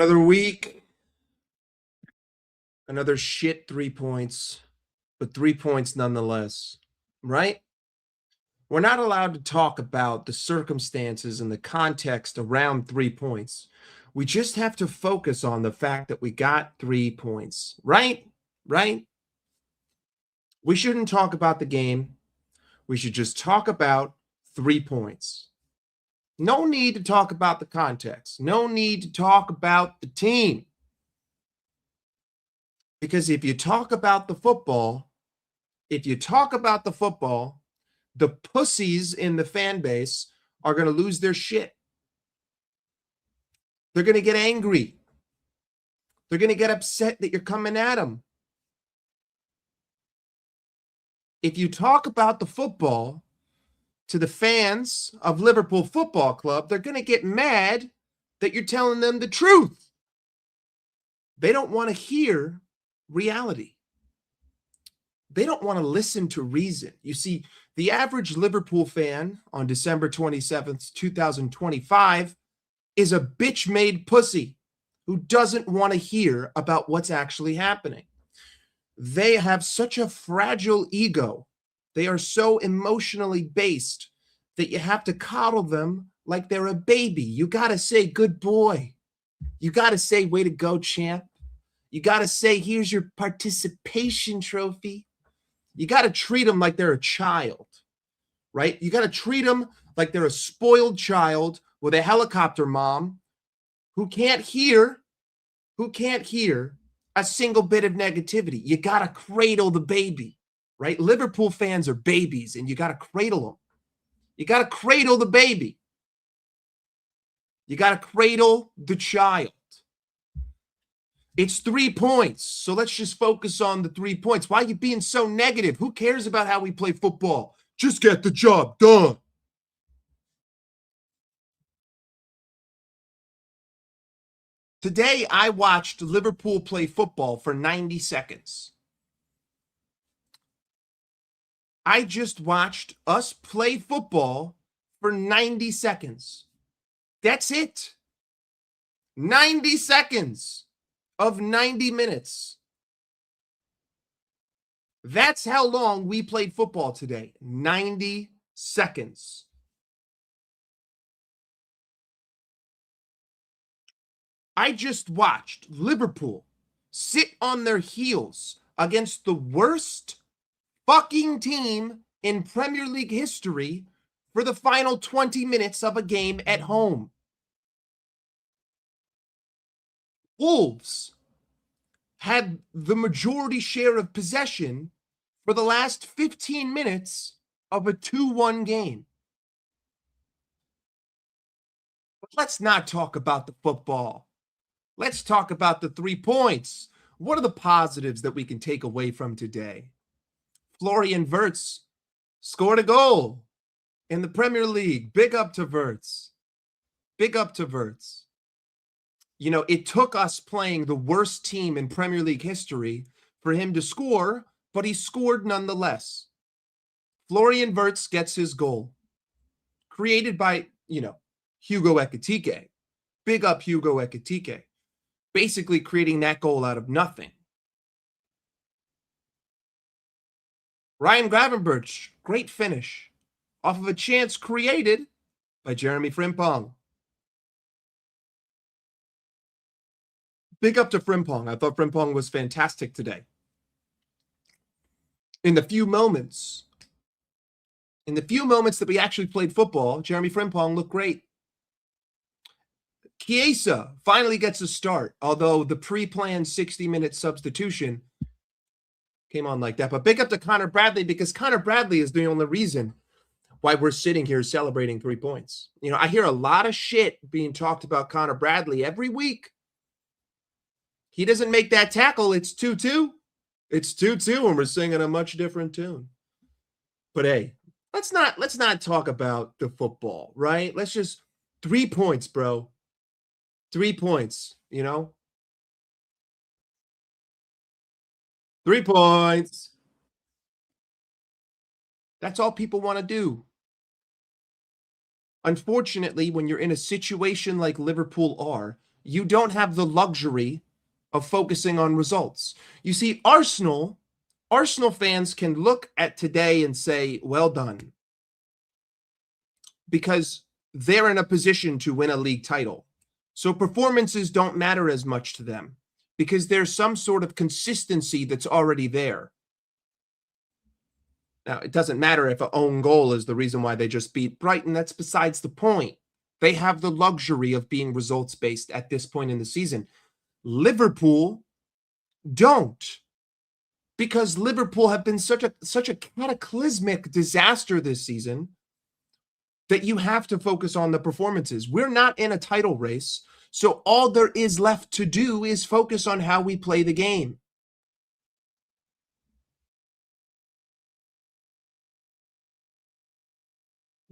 Another week, another shit 3 points, but 3 points nonetheless, right? We're not allowed to talk about the circumstances and the context around 3 points. We just have to focus on the fact that we got 3 points, right? Right? We shouldn't talk about the game. We should just talk about 3 points. No need to talk about the context. No need to talk about the team. Because if you talk about the football, the pussies in the fan base are going to lose their shit. They're going to get angry. They're going to get upset that you're coming at them. If you talk about the football to the fans of Liverpool Football Club, they're going to get mad that you're telling them the truth. They don't want to hear reality. They don't want to listen to reason. You see, the average Liverpool fan on December 27th, 2025 is a bitch-made pussy who doesn't want to hear about what's actually happening. They have such a fragile ego. They are so emotionally based that you have to coddle them like they're a baby. You got to say, good boy. You got to say, way to go, champ. You got to say, here's your participation trophy. You got to treat them like they're a child, right? You got to treat them like they're a spoiled child with a helicopter mom who can't hear a single bit of negativity. You got to cradle the baby, right? Liverpool fans are babies, and you got to cradle them. You got to cradle the baby. You got to cradle the child. It's 3 points, so let's just focus on the 3 points. Why are you being so negative? Who cares about how we play football? Just get the job done. Today, I watched Liverpool play football for 90 seconds. I just watched us play football for 90 seconds. That's it. 90 seconds of 90 minutes. That's how long we played football today. 90 seconds. I just watched Liverpool sit on their heels against the worst fucking team in Premier League history for the final 20 minutes of a game at home. Wolves had the majority share of possession for the last 15 minutes of a 2-1 game. But let's not talk about the football. Let's talk about the 3 points. What are the positives that we can take away from today? Florian Wirtz scored a goal in the Premier League. Big up to Wirtz. Big up to Wirtz. You know, it took us playing the worst team in Premier League history for him to score, but he scored nonetheless. Florian Wirtz gets his goal. Created by, Hugo Ekitike. Big up Hugo Ekitike. Basically creating that goal out of nothing. Ryan Gravenberch, great finish off of a chance created by Jeremy Frimpong. Big up to Frimpong. I thought Frimpong was fantastic today. In the few moments that we actually played football, Jeremy Frimpong looked great. Chiesa finally gets a start, although the pre-planned 60-minute substitution came on like that. But big up to Connor Bradley, because Connor Bradley is the only reason why we're sitting here celebrating 3 points. I hear a lot of shit being talked about Connor Bradley every week. He doesn't make that tackle. It's 2-2. It's 2-2, and we're singing a much different tune. But hey, let's not talk about the football, right? Let's just 3 points, bro. 3 points, 3 points. That's all people want to do. Unfortunately, when you're in a situation like Liverpool are, you don't have the luxury of focusing on results. You see, Arsenal fans can look at today and say, well done, because they're in a position to win a league title. So performances don't matter as much to them because there's some sort of consistency that's already there. Now, it doesn't matter if an own goal is the reason why they just beat Brighton. That's besides the point. They have the luxury of being results-based at this point in the season. Liverpool don't, because Liverpool have been such a cataclysmic disaster this season that you have to focus on the performances. We're not in a title race, so all there is left to do is focus on how we play the game.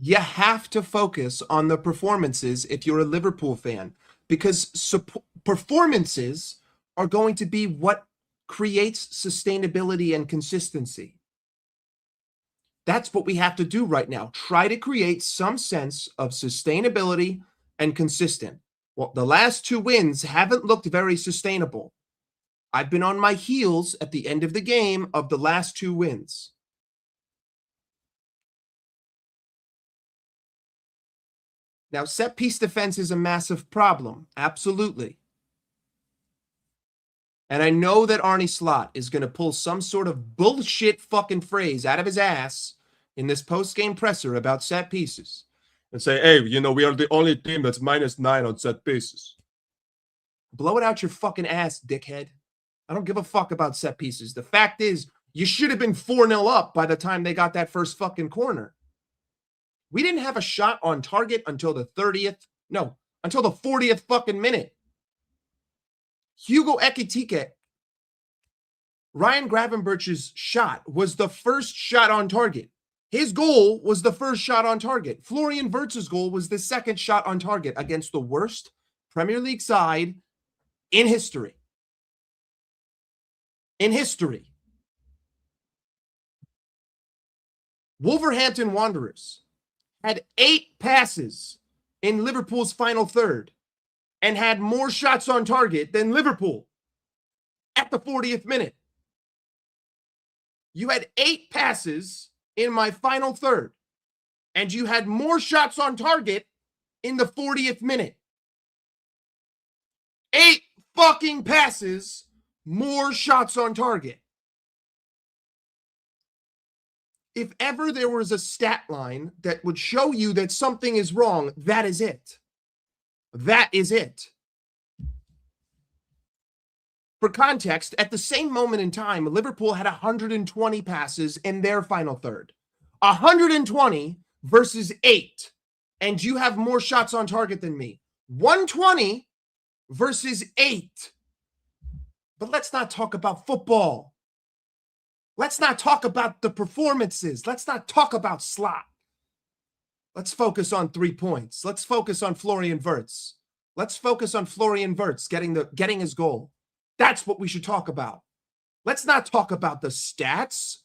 You have to focus on the performances if you're a Liverpool fan, because performances are going to be what creates sustainability and consistency. That's what we have to do right now. Try to create some sense of sustainability and consistent. Well, the last 2 wins haven't looked very sustainable. I've been on my heels at the end of the game of the last 2 wins. Now, set-piece defense is a massive problem. Absolutely. And I know that Arne Slot is going to pull some sort of bullshit fucking phrase out of his ass in this post-game presser about set pieces and say, hey, we are the only team that's -9 on set pieces. Blow it out your fucking ass, dickhead. I don't give a fuck about set pieces. The fact is, you should have been 4-0 up by the time they got that first fucking corner. We didn't have a shot on target until the 40th fucking minute. Hugo Ekitike, Ryan Gravenberch's shot was the first shot on target. His goal was the first shot on target. Florian Wirtz's goal was the second shot on target against the worst Premier League side in history. In history. Wolverhampton Wanderers had 8 passes in Liverpool's final third and had more shots on target than Liverpool at the 40th minute. You had 8 passes in my final third, and you had more shots on target in the 40th minute. 8 fucking passes, more shots on target. If ever there was a stat line that would show you that something is wrong, that is it. That is it. For context, at the same moment in time, Liverpool had 120 passes in their final third. 120 versus 8. And you have more shots on target than me. 120 versus 8. But let's not talk about football. Let's not talk about the performances. Let's not talk about Slot. Let's focus on 3 points. Let's focus on Florian Wirtz. Let's focus on Florian Wirtz getting his goal. That's what we should talk about. Let's not talk about the stats.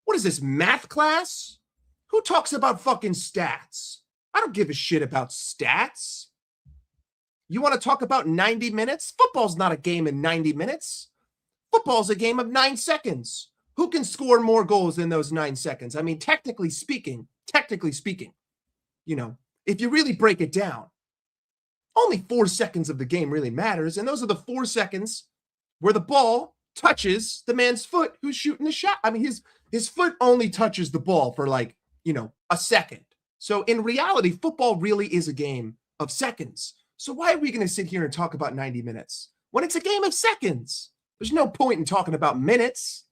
What is this, math class? Who talks about fucking stats? I don't give a shit about stats. You want to talk about 90 minutes? Football's not a game in 90 minutes. Football's a game of 9 seconds. Who can score more goals in those 9 seconds? I mean, technically speaking, if you really break it down, only 4 seconds of the game really matters. And those are the 4 seconds where the ball touches the man's foot who's shooting the shot. I mean, his foot only touches the ball for a second. So in reality, football really is a game of seconds. So why are we going to sit here and talk about 90 minutes when it's a game of seconds? There's no point in talking about minutes.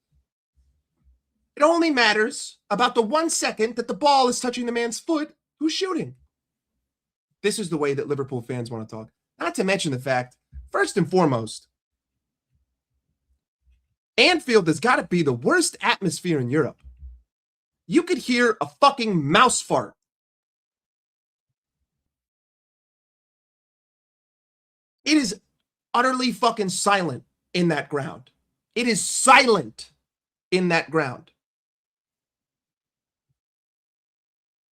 It only matters about the 1 second that the ball is touching the man's foot who's shooting. This is the way that Liverpool fans want to talk. Not to mention the fact, first and foremost, Anfield has got to be the worst atmosphere in Europe. You could hear a fucking mouse fart. It is utterly fucking silent in that ground. It is silent in that ground.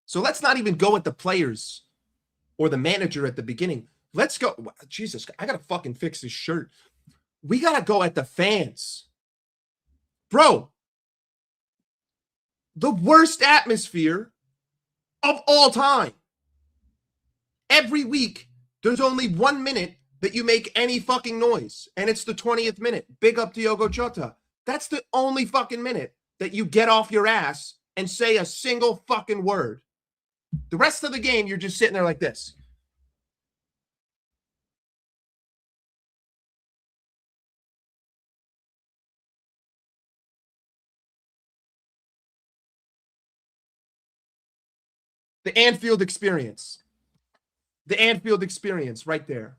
So let's not even go at the players or the manager at the beginning. Let's go. Jesus, I got to fucking fix this shirt. We got to go at the fans. Bro, the worst atmosphere of all time. Every week, there's only 1 minute that you make any fucking noise, and it's the 20th minute. Big up Diogo Jota. That's the only fucking minute that you get off your ass and say a single fucking word. The rest of the game, you're just sitting there like this. The Anfield experience. The Anfield experience right there.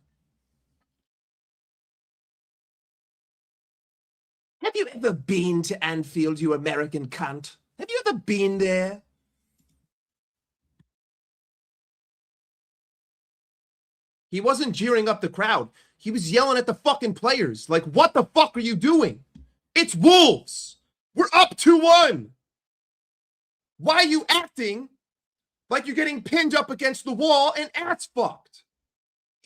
Have you ever been to Anfield, you American cunt? Have you ever been there? He wasn't jeering up the crowd. He was yelling at the fucking players. Like, what the fuck are you doing? It's Wolves. We're up 2-1. Why are you acting like you're getting pinned up against the wall and ass fucked?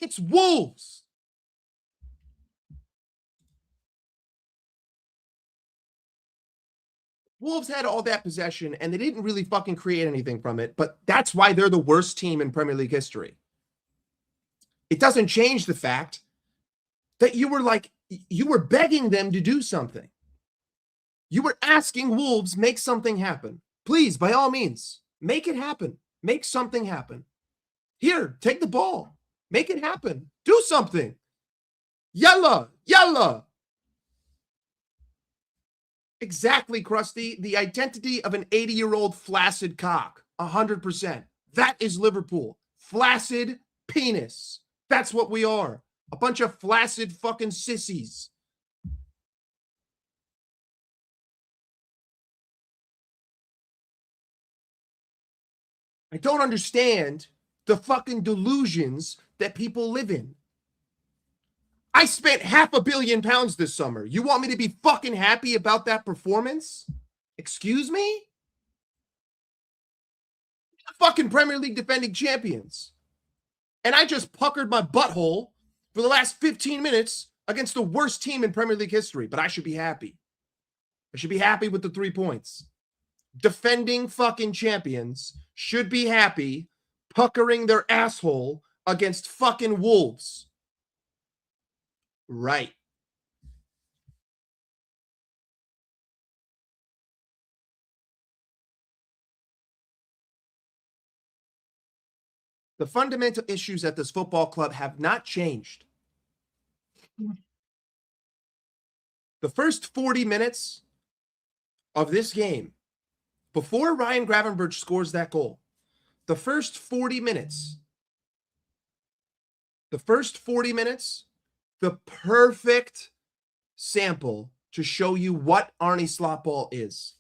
It's Wolves. Wolves had all that possession, and they didn't really fucking create anything from it, but that's why they're the worst team in Premier League history. It doesn't change the fact that you were begging them to do something. You were asking Wolves, make something happen. Please, by all means, make it happen. Make something happen. Here, take the ball. Make it happen. Do something. Yalla, yalla. Exactly, Krusty. The identity of an 80-year-old flaccid cock. 100%. That is Liverpool. Flaccid penis. That's what we are. A bunch of flaccid fucking sissies. I don't understand the fucking delusions that people live in. I spent £500 million this summer. You want me to be fucking happy about that performance? Excuse me? Fucking Premier League defending champions. And I just puckered my butthole for the last 15 minutes against the worst team in Premier League history. But I should be happy. I should be happy with the 3 points. Defending fucking champions should be happy puckering their asshole against fucking Wolves. Right. The fundamental issues at this football club have not changed. The first 40 minutes of this game, before Ryan Gravenberch scores that goal, the first 40 minutes, the perfect sample to show you what Arne Slotball is.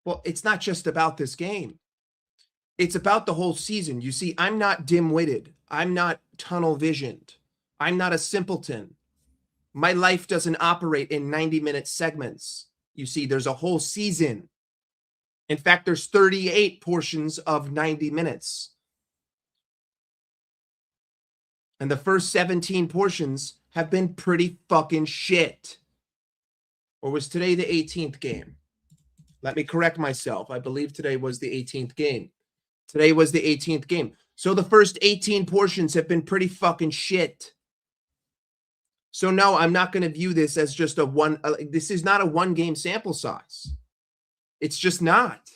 Well, it's not just about this game. It's about the whole season. You see, I'm not dim-witted. I'm not tunnel-visioned. I'm not a simpleton. My life doesn't operate in 90-minute segments. You see, there's a whole season. In fact, there's 38 portions of 90 minutes. And the first 17 portions have been pretty fucking shit. Or was today the 18th game? Let me correct myself. I believe today was the 18th game. Today was the 18th game. So the first 18 portions have been pretty fucking shit. So no, I'm not going to view this as just a one. This is not a one-game sample size. It's just not.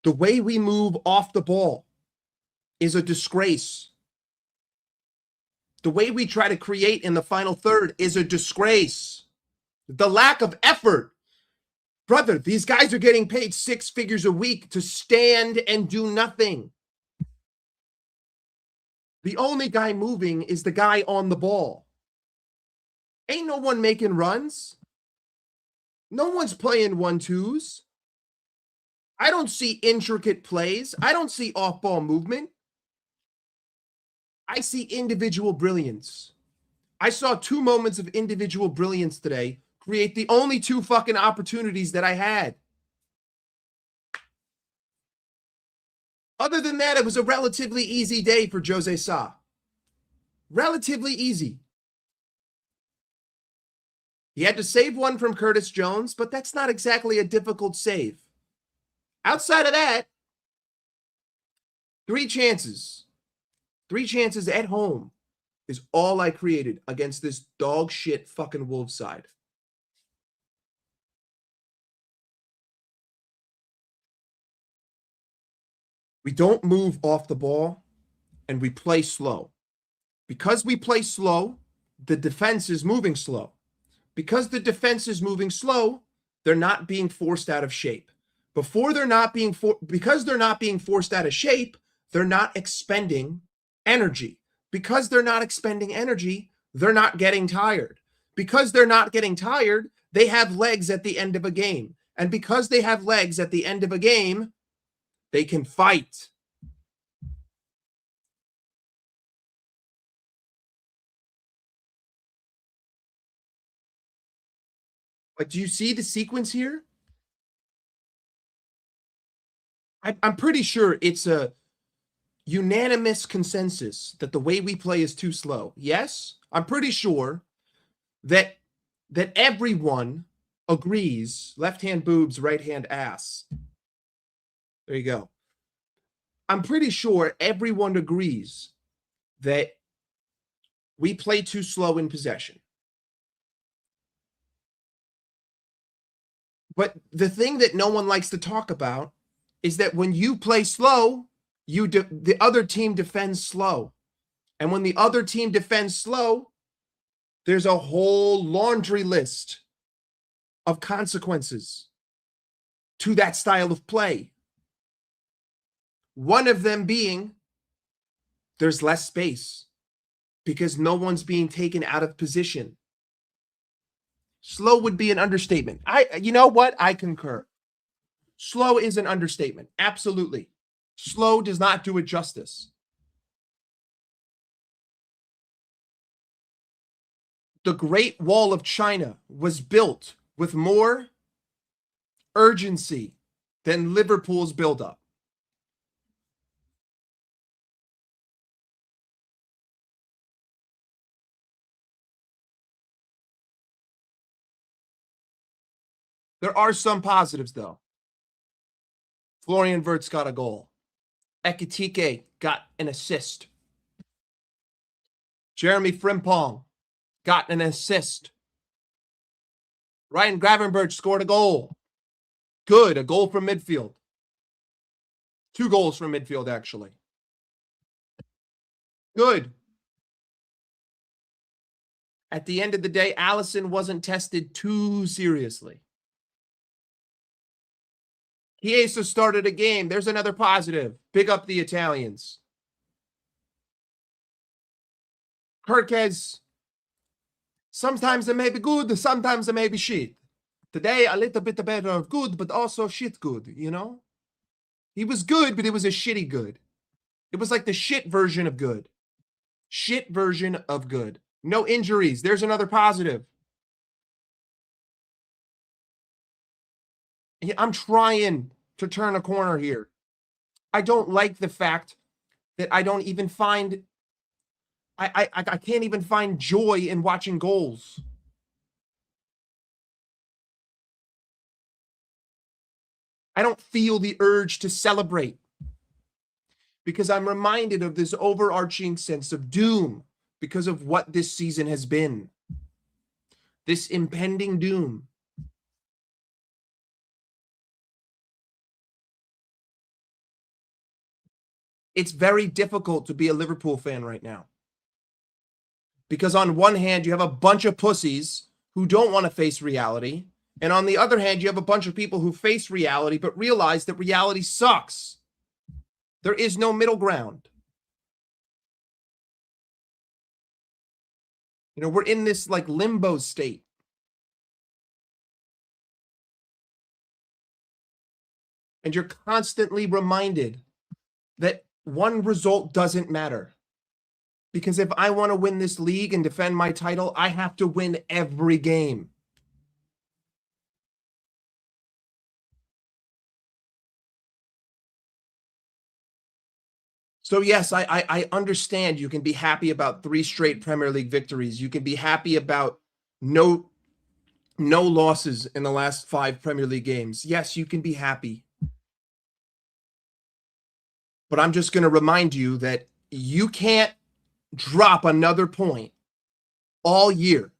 The way we move off the ball is a disgrace. The way we try to create in the final third is a disgrace. The lack of effort. Brother, these guys are getting paid 6 figures a week to stand and do nothing. The only guy moving is the guy on the ball. Ain't no one making runs. No one's playing 1-2s. I don't see intricate plays. I don't see off-ball movement. I see individual brilliance. I saw 2 moments of individual brilliance today. create the only 2 fucking opportunities that I had. Other than that, it was a relatively easy day for Jose Sa. Relatively easy. He had to save one from Curtis Jones, but that's not exactly a difficult save. Outside of that, 3 chances. 3 chances at home is all I created against this dog shit fucking Wolves side. We don't move off the ball, and we play slow. Because we play slow, the defense is moving slow. Because the defense is moving slow, they're not being forced out of shape. Because they're not being forced out of shape, they're not expending energy. Because they're not expending energy, they're not getting tired. Because they're not getting tired, they have legs at the end of a game. And because they have legs at the end of a game, they can fight. But do you see the sequence here? I'm pretty sure it's a unanimous consensus that the way we play is too slow. Yes, I'm pretty sure that everyone agrees. Left hand boobs, right hand ass. There you go. I'm pretty sure everyone agrees that we play too slow in possession. But the thing that no one likes to talk about is that when you play slow, the other team defends slow. And when the other team defends slow, there's a whole laundry list of consequences to that style of play. One of them being there's less space because no one's being taken out of position. Slow would be an understatement. You know what? I concur. Slow is an understatement. Absolutely. Slow does not do it justice. The Great Wall of China was built with more urgency than Liverpool's buildup. There are some positives, though. Florian Wirtz got a goal. Ekitike got an assist. Jeremy Frimpong got an assist. Ryan Gravenberch scored a goal. Good, a goal from midfield. 2 goals from midfield, actually. Good. At the end of the day, Allison wasn't tested too seriously. Chiesa started a game. There's another positive. Big up the Italians. Kirkes, sometimes it may be good, sometimes it may be shit. Today, a little bit better of good, but also shit good, you know? He was good, but it was a shitty good. It was like the shit version of good. Shit version of good. No injuries. There's another positive. I'm trying to turn a corner here. I don't like the fact that I don't even find I can't even find joy in watching goals. I don't feel the urge to celebrate because I'm reminded of this overarching sense of doom because of what this season has been. This impending doom. It's very difficult to be a Liverpool fan right now. Because on one hand, you have a bunch of pussies who don't want to face reality. And on the other hand, you have a bunch of people who face reality but realize that reality sucks. There is no middle ground. You know, we're in this like limbo state. And you're constantly reminded that one result doesn't matter. Because if I want to win this league and defend my title, I have to win every game. So yes, I understand you can be happy about 3 straight Premier League victories. You can be happy about no no losses in the last 5 Premier League games. Yes, you can be happy. But I'm just gonna remind you that you can't drop another point all year.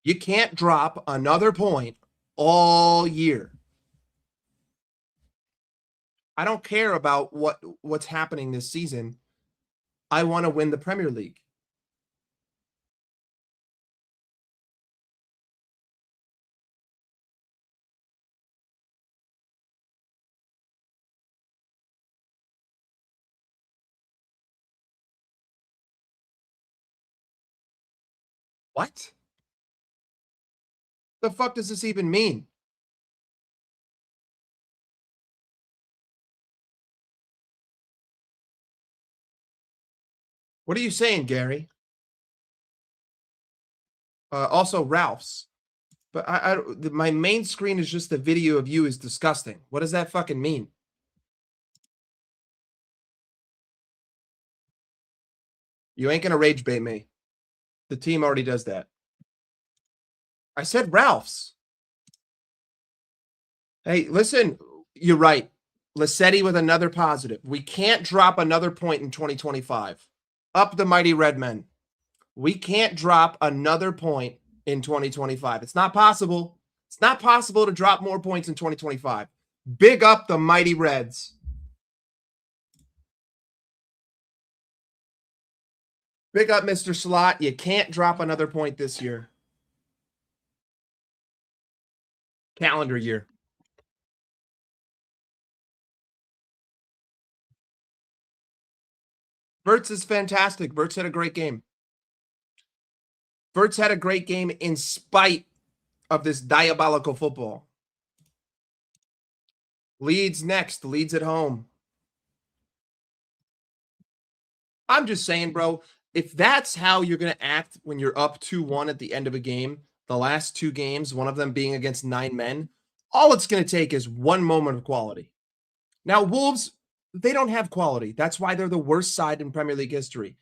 You can't drop another point all year. I don't care about what's happening this season. I wanna win the Premier League. What? The fuck does this even mean? What are you saying, Gary? Also Ralph's. But my main screen is just the video of you is disgusting. What does that fucking mean? You ain't gonna rage bait me. The team already does that. I said Ralph's. Hey, listen, you're right. Lassetti with another positive. We can't drop another point in 2025. Up the mighty red men. We can't drop another point in 2025. It's not possible. It's not possible to drop more points in 2025. Big up the mighty Reds. Big up Mr. Slot. You can't drop another point this year. Calendar year. Verts is fantastic. Verts had a great game. Verts had a great game in spite of this diabolical football. Leeds next. Leeds at home. I'm just saying, bro, if that's how you're going to act when you're up 2-1 at the end of a game, the last 2 games, one of them being against 9 men, all it's going to take is one moment of quality. Now, Wolves, they don't have quality. That's why they're the worst side in Premier League history.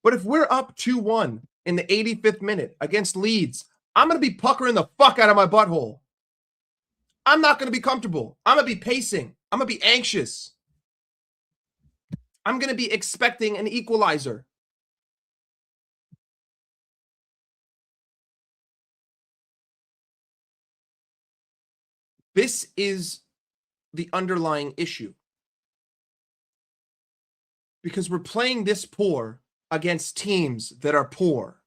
But if we're up 2-1 in the 85th minute against Leeds, I'm going to be puckering the fuck out of my butthole. I'm not going to be comfortable. I'm going to be pacing. I'm going to be anxious. I'm going to be expecting an equalizer. This is the underlying issue. Because we're playing this poor against teams that are poor.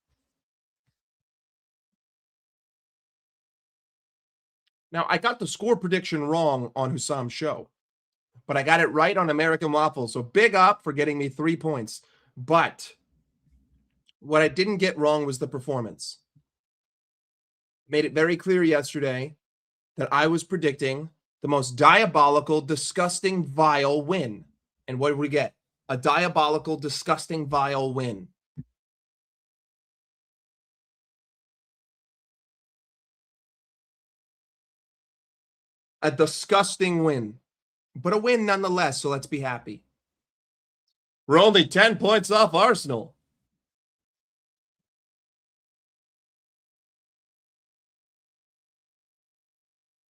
Now, I got the score prediction wrong on Hussam's show, but I got it right on American Waffle. So big up for getting me 3 points. But what I didn't get wrong was the performance. Made it very clear yesterday that I was predicting the most diabolical, disgusting, vile win. And what did we get? A diabolical, disgusting, vile win. A disgusting win, but a win nonetheless. So let's be happy. We're only 10 points off Arsenal.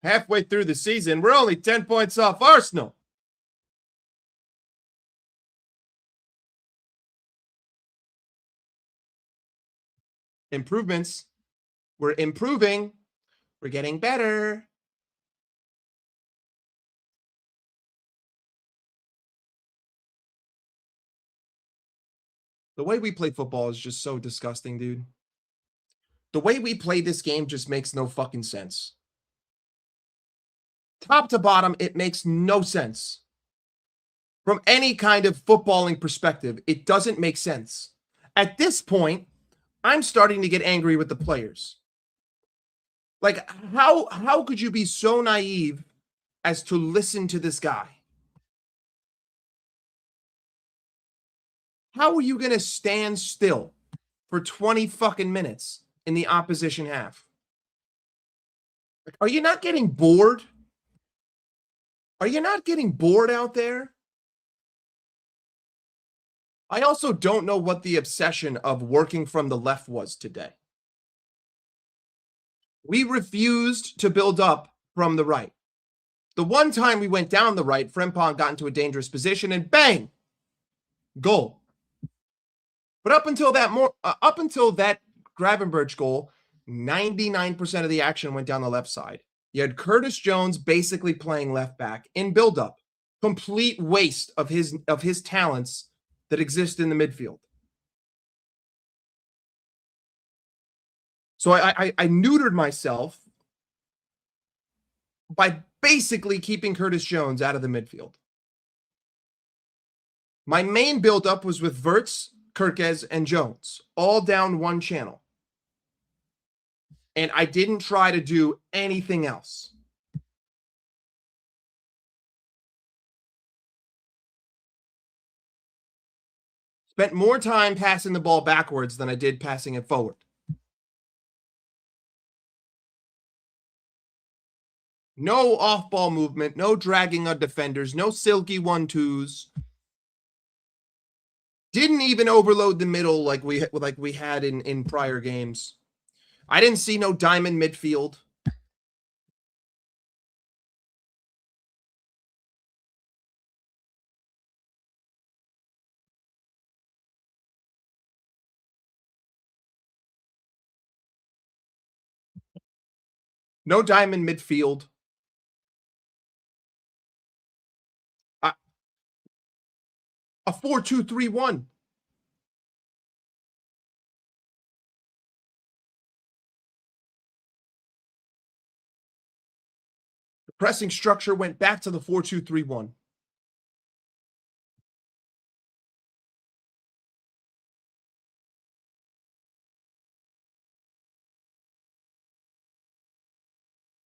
Halfway through the season, we're only 10 points off Arsenal. Improvements. We're improving. We're getting better. The way we play football is just so disgusting, dude. The way we play this game just makes no fucking sense. Top to bottom, it makes no sense. From any kind of footballing perspective, it doesn't make sense. At this point, I'm starting to get angry with the players. Like, how could you be so naive as to listen to this guy? How are you going to stand still for 20 fucking minutes in the opposition half? Like, are you not getting bored? Are you not getting bored out there? I also don't know what the obsession of working from the left was today. We refused to build up from the right. The one time we went down the right, Frimpong got into a dangerous position and bang, goal. But up until that Gravenberch goal, 99% of the action went down the left side. You had Curtis Jones basically playing left back in build-up. Complete waste of his talents that exist in the midfield. So I neutered myself by basically keeping Curtis Jones out of the midfield. My main build-up was with Wirtz, Kirkez, and Jones, all down one channel. And I didn't try to do anything else. Spent more time passing the ball backwards than I did passing it forward. No off-ball movement, no dragging on defenders, no silky 1-2s. Didn't even overload the middle like we had in prior games. I didn't see no diamond midfield. No diamond midfield. A 4-2-3-1. The pressing structure went back to the 4-2-3-1.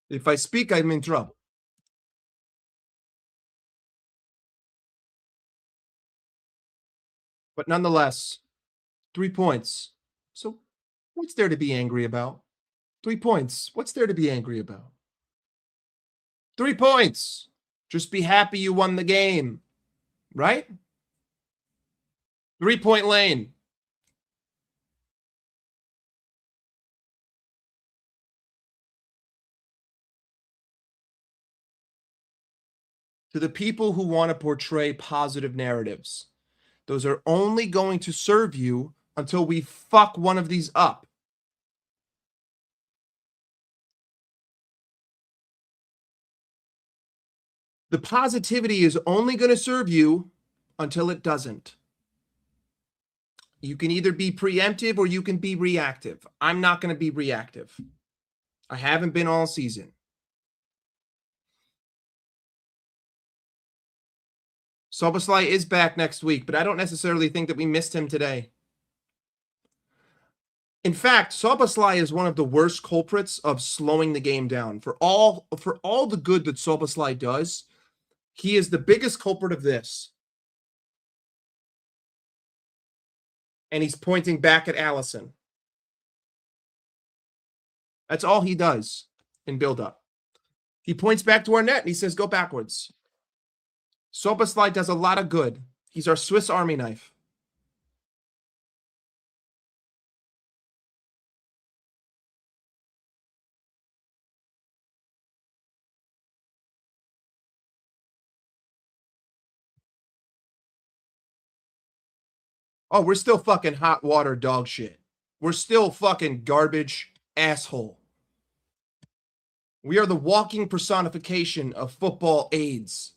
If I speak, I'm in trouble. But nonetheless, 3 points. So what's there to be angry about? 3 points. What's there to be angry about? 3 points. Just be happy you won the game, right? 3-point lane. To the people who want to portray positive narratives, those are only going to serve you until we fuck one of these up. The positivity is only going to serve you until it doesn't. You can either be preemptive or you can be reactive. I'm not going to be reactive. I haven't been all season. Szoboszlai is back next week, but I don't necessarily think that we missed him today. In fact, Szoboszlai is one of the worst culprits of slowing the game down. For all the good that Szoboszlai does, he is the biggest culprit of this. And he's pointing back at Allison. That's all he does in build-up. He points back to our net and he says, go backwards. Szoboszlai does a lot of good. He's our Swiss Army knife. Oh, we're still fucking hot water dog shit. We're still fucking garbage asshole. We are the walking personification of football AIDS.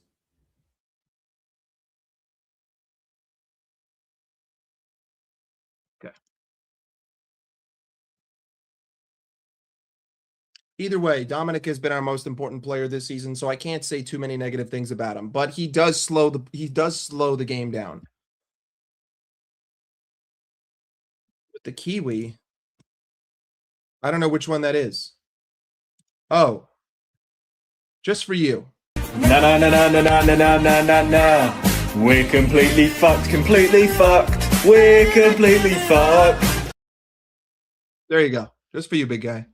Okay. Either way, Dominic has been our most important player this season, so I can't say too many negative things about him. But he does slow the game down. With the Kiwi, I don't know which one that is. Oh, just for you. No, no, no, no, no, no, no, no, no, no, no. We're completely fucked, completely fucked. We're completely fucked. There you go. Just for you, big guy.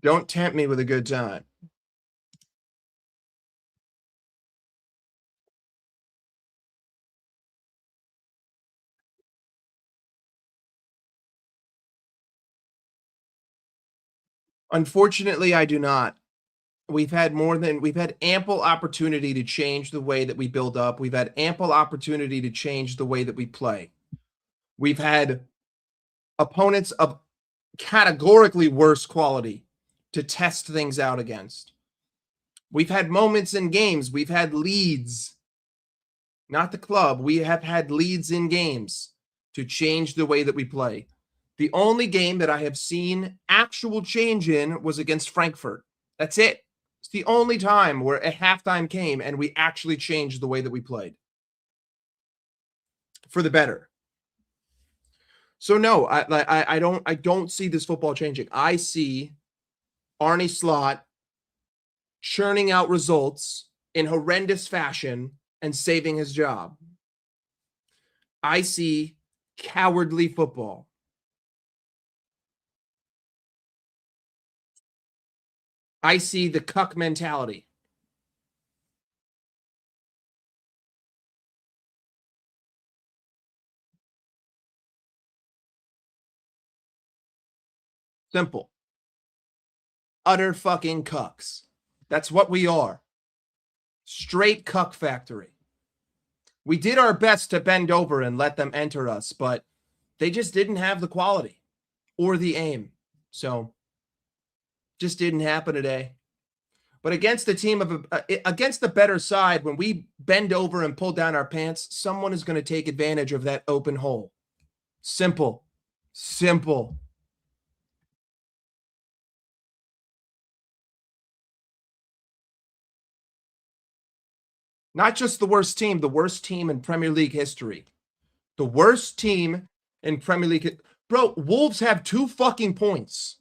Don't tempt me with a good time. Unfortunately, I do not. We've had ample opportunity to change the way that we build up. We've had ample opportunity to change the way that we play. We've had opponents of categorically worse quality to test things out against. We've had moments in games, we've had leads, not the club. We have had leads in games to change the way that we play. The only game that I have seen actual change in was against Frankfurt. That's it. It's the only time where a halftime came and we actually changed the way that we played for the better. So no, I don't see this football changing. I see Arne Slot churning out results in horrendous fashion and saving his job. I see cowardly football. I see the Cuck mentality. Simple. Utter fucking cucks. That's what we are. Straight cuck factory. We did our best to bend over and let them enter us, but they just didn't have the quality or the aim. So just didn't happen today. But against the team of against the better side, when we bend over and pull down our pants, someone is going to take advantage of that open hole. Simple. Simple. Not just the worst team in Premier League history. The worst team in Premier League. Bro, Wolves have 2 fucking points.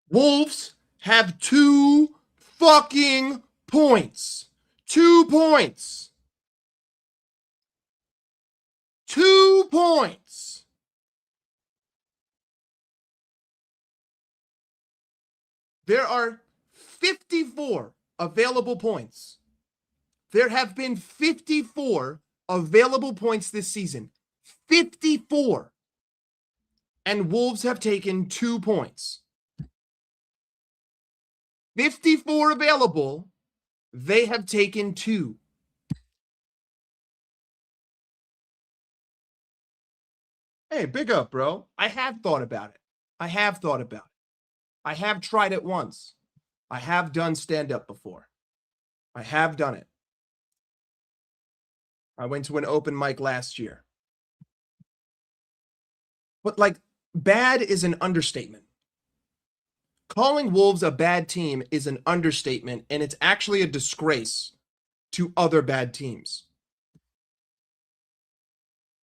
Wolves have 2 fucking points. 2 points. 2 points. There are 54 available points. There have been 54 available points this season. 54. And Wolves have taken 2 points. 54 available. They have taken 2. Hey, big up, bro. I have thought about it. I have tried it once. I have done stand-up before. I have done it. I went to an open mic last year. But bad is an understatement. Calling Wolves a bad team is an understatement, and it's actually a disgrace to other bad teams.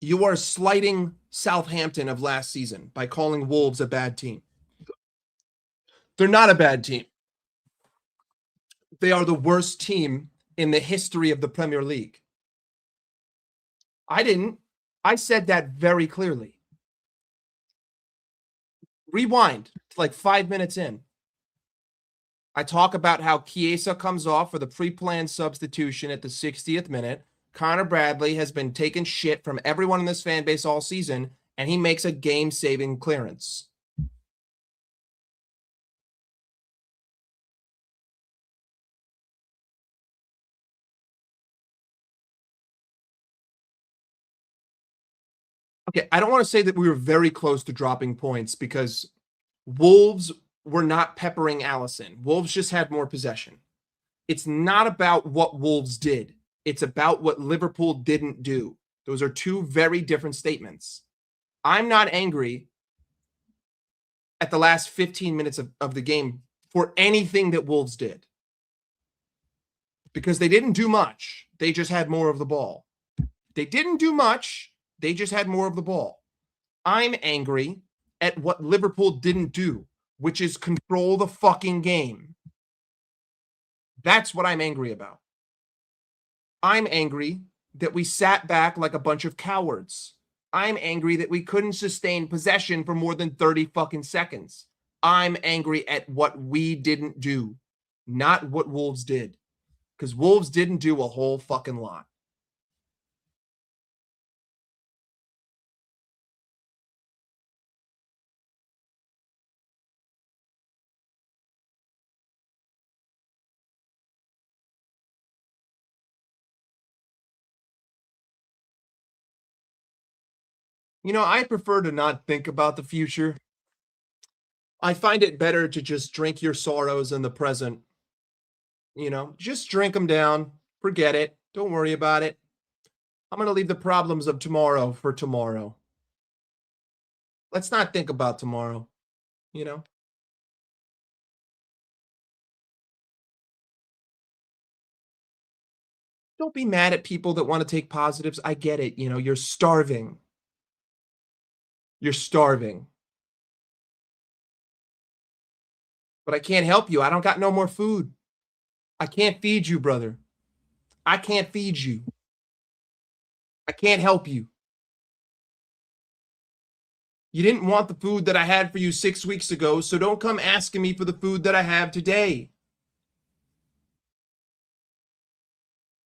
You are slighting Southampton of last season by calling Wolves a bad team. They're not a bad team. They are the worst team in the history of the Premier League. I didn't. I said that very clearly. Rewind to 5 minutes in. I talk about how Chiesa comes off for the pre-planned substitution at the 60th minute. Connor Bradley has been taking shit from everyone in this fan base all season, and he makes a game-saving clearance. Okay, I don't want to say that we were very close to dropping points because Wolves were not peppering Allison. Wolves just had more possession. It's not about what Wolves did. It's about what Liverpool didn't do. Those are 2 very different statements. I'm not angry at the last 15 minutes of the game for anything that Wolves did because they didn't do much. They just had more of the ball. They didn't do much. They just had more of the ball. I'm angry at what Liverpool didn't do, which is control the fucking game. That's what I'm angry about. I'm angry that we sat back like a bunch of cowards. I'm angry that we couldn't sustain possession for more than 30 fucking seconds. I'm angry at what we didn't do, not what Wolves did. Because Wolves didn't do a whole fucking lot. You know, I prefer to not think about the future. I find it better to just drink your sorrows in the present. You know, just drink them down. Forget it. Don't worry about it. I'm going to leave the problems of tomorrow for tomorrow. Let's not think about tomorrow, you know? Don't be mad at people that want to take positives. I get it. You know, you're starving. You're starving. But I can't help you. I don't got no more food. I can't feed you, brother. I can't feed you. I can't help you. You didn't want the food that I had for you 6 weeks ago, so don't come asking me for the food that I have today.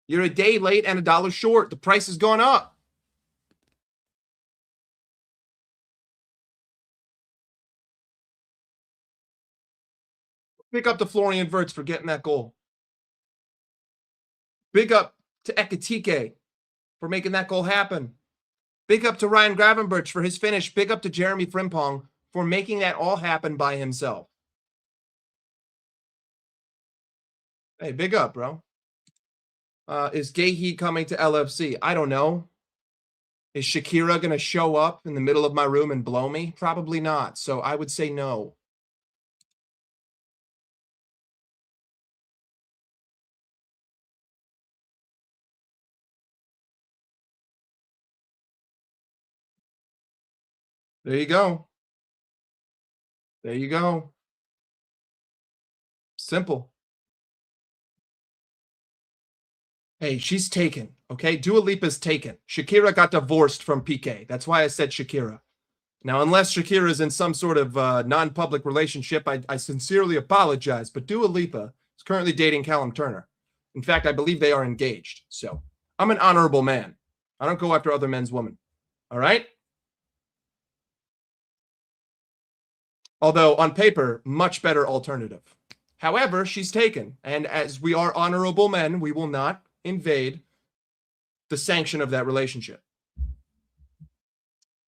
You're a day late and $1 short. The price has gone up. Pick up to Florian Wirtz for getting that goal. Big up to Ekatike for making that goal happen. Big up to Ryan Gravenberch for his finish. Big up to Jeremy Frimpong for making that all happen by himself. Hey, big up, bro. Is Gahey coming to LFC? I don't know. Is Shakira going to show up in the middle of my room and blow me? Probably not. So I would say no. There you go. There you go. Simple. Hey, she's taken. Okay, Dua Lipa's taken. Shakira got divorced from PK. That's why I said Shakira. Now, unless Shakira is in some sort of non-public relationship, I sincerely apologize. But Dua Lipa is currently dating Callum Turner. In fact, I believe they are engaged. So I'm an honorable man. I don't go after other men's women. All right? Although on paper, much better alternative. However, she's taken. And as we are honorable men, we will not invade the sanction of that relationship.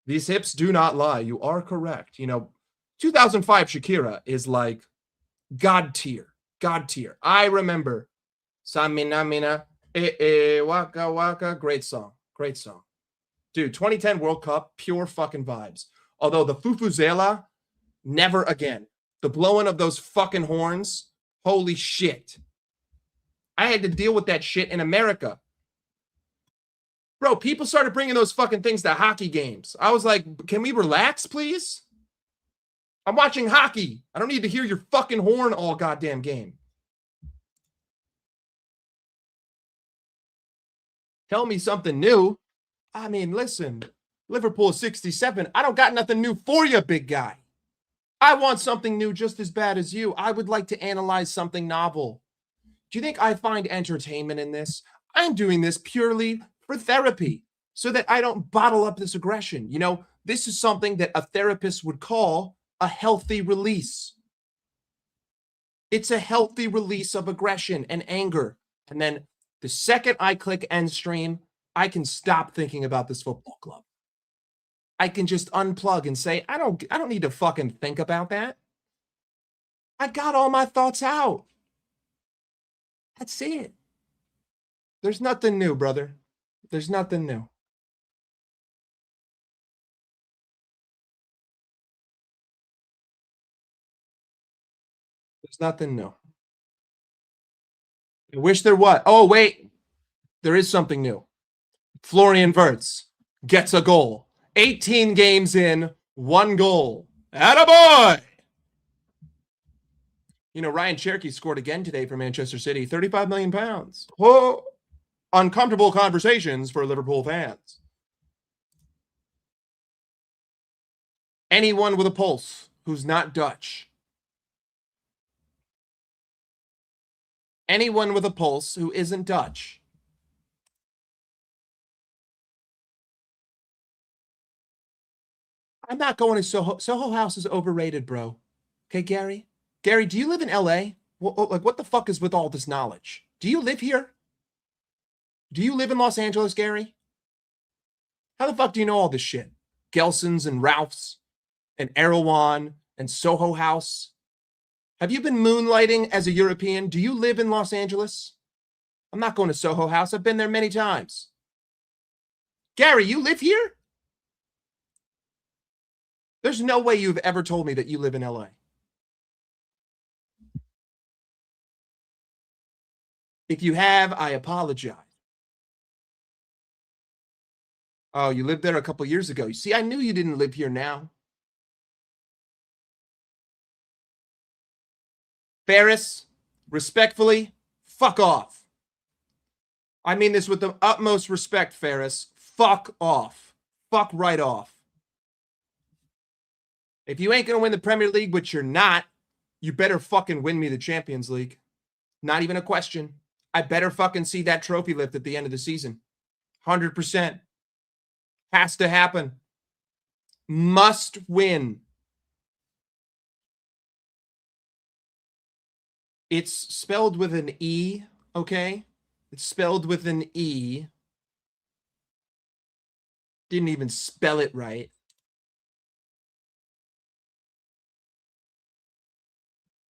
These hips do not lie. You are correct. You know, 2005 Shakira is like God tier. God tier. I remember Samina Mina, Waka Waka. Great song. Great song. Dude, 2010 World Cup, pure fucking vibes. Although the Fufuzela, never again. The blowing of those fucking horns, holy shit. I had to deal with that shit in America. Bro, people started bringing those fucking things to hockey games. I was like, can we relax, please? I'm watching hockey. I don't need to hear your fucking horn all goddamn game. Tell me something new. I mean, listen, Liverpool 67. I don't got nothing new for you, big guy. I want something new just as bad as you. I would like to analyze something novel. Do you think I find entertainment in this? I'm doing this purely for therapy so that I don't bottle up this aggression. You know, this is something that a therapist would call a healthy release. It's a healthy release of aggression and anger. And then the second I click end stream, I can stop thinking about this football club. I can just unplug and say, I don't need to fucking think about that. I got all my thoughts out. That's it. There's nothing new, brother. There's nothing new. There's nothing new. I wish there was. Oh, wait. There is something new. Florian Wirtz gets a goal. 18 games in, 1 goal. Attaboy! You know, Ryan Cherokee scored again today for Manchester City. 35 million pounds. Whoa. Uncomfortable conversations for Liverpool fans. Anyone with a pulse who's not Dutch anyone with a pulse who isn't Dutch. I'm not going to Soho. Soho House is overrated, bro. Okay, Gary? Gary, do you live in LA? What the fuck is with all this knowledge? Do you live here? Do you live in Los Angeles, Gary? How the fuck do you know all this shit? Gelson's and Ralph's and Erewhon and Soho House. Have you been moonlighting as a European? Do you live in Los Angeles? I'm not going to Soho House. I've been there many times. Gary, you live here? There's no way you've ever told me that you live in LA. If you have, I apologize. Oh, you lived there a couple years ago. You see, I knew you didn't live here now. Ferris, respectfully, fuck off. I mean this with the utmost respect, Ferris. Fuck off. Fuck right off. If you ain't going to win the Premier League, which you're not, you better fucking win me the Champions League. Not even a question. I better fucking see that trophy lift at the end of the season. 100%. Has to happen. Must win. It's spelled with an E, okay? It's spelled with an E. Didn't even spell it right.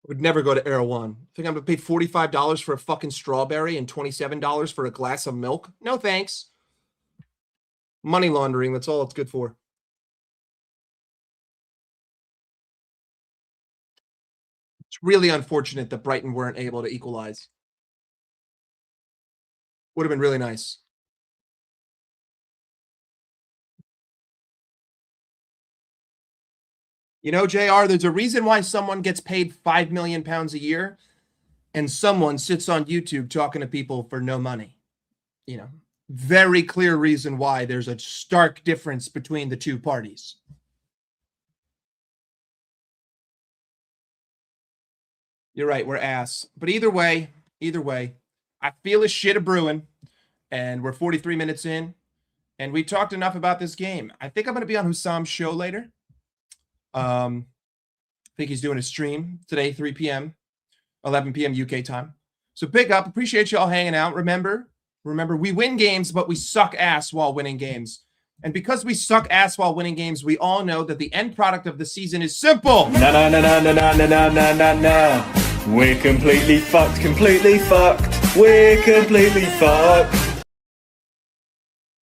Would never go to Erewhon. Think I'm going to pay $45 for a fucking strawberry and $27 for a glass of milk? No, thanks. Money laundering, that's all it's good for. It's really unfortunate that Brighton weren't able to equalize. Would have been really nice. You know, JR, there's a reason why someone gets paid £5 million a year and someone sits on YouTube talking to people for no money. You know, very clear reason why there's a stark difference between the two parties. You're right, we're ass. But either way, I feel a shit of brewing, and we're 43 minutes in, and we talked enough about this game. I think I'm going to be on Hussam's show later. I think he's doing a stream today, 3 p.m., 11 p.m. UK time. So big up. Appreciate you all hanging out. Remember, we win games, but we suck ass while winning games. And because we suck ass while winning games, we all know that the end product of the season is simple. No. We're completely fucked. We're completely fucked.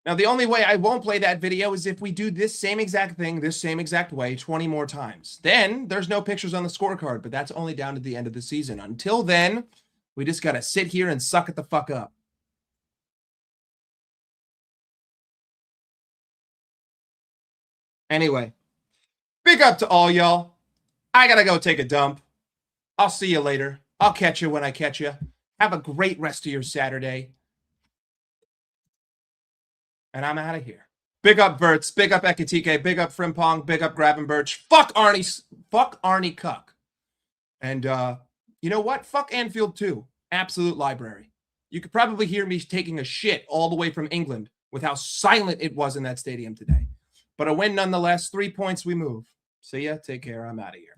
Now, the only way I won't play that video is if we do this same exact thing, this same exact way, 20 more times. Then there's no pictures on the scorecard, but that's only down to the end of the season. Until then, we just got to sit here and suck it the fuck up. Anyway, big up to all y'all. I got to go take a dump. I'll see you later. I'll catch you when I catch you. Have a great rest of your Saturday. And I'm out of here. Big up Verts, big up Ekatike, big up Frimpong, big up Gravenberch. Fuck Arnie Cuck. And you know what? Fuck Anfield too. Absolute library. You could probably hear me taking a shit all the way from England with how silent it was in that stadium today. But a win nonetheless. 3 points, we move. See ya. Take care. I'm out of here.